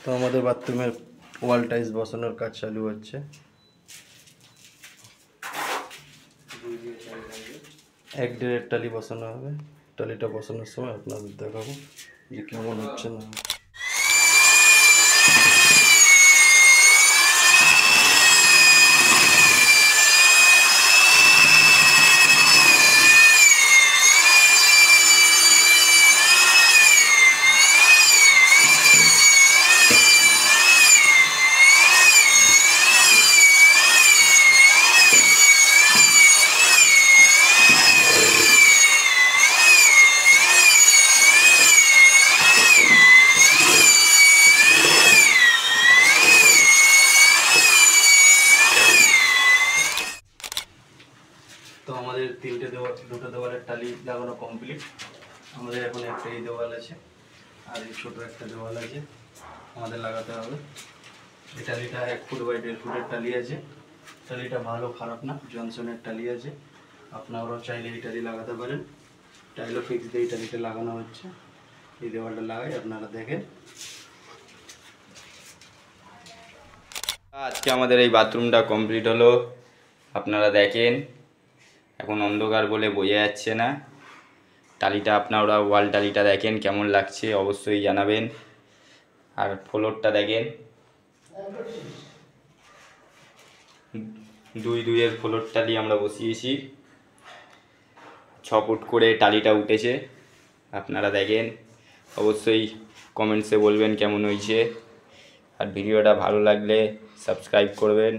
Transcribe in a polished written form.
তো আমাদের বাথরুমের ওয়াল টাইলস বসানোর কাজ চালু হচ্ছে। এক দেড় টালি বসানো হবে। টালিটা বসানোর সময় আপনাদের দেখাবো যে কেমন হচ্ছে না। তো আমাদের দুটো দেওয়ালের টালি লাগানো কমপ্লিট। আমাদের এখন একটাই দেওয়াল আছে আর এই ছোটো একটা দেওয়াল আছে আমাদের লাগাতে হবে। এই টালিটা 1 ফুট বাই 1.5 ফুটের টালি আছে। টালিটা ভালো খারাপ না, জনসনের টালি আছে। আপনারাও চাইলে এই টালি লাগাতে পারেন। টাইলও ফিক্স দিয়ে এই টালিটা লাগানো হচ্ছে। এই দেওয়ালটা লাগাই আপনারা দেখেন। আজকে আমাদের এই বাথরুমটা কমপ্লিট হলো, আপনারা দেখেন। এখন অন্ধকার বলে বোঝা যাচ্ছে না। টালিটা আপনারা ওয়াল টালিটা দেখেন কেমন লাগছে অবশ্যই জানাবেন। আর ফ্লোরটা দেখেন, 2-2 ফ্লোর টালি আমরা বসিয়েছি। 6 ফুট করে টালিটা উঠেছে। আপনারা দেখেন, অবশ্যই কমেন্টসে বলবেন কেমন হয়েছে। আর ভিডিওটা ভালো লাগলে সাবস্ক্রাইব করবেন।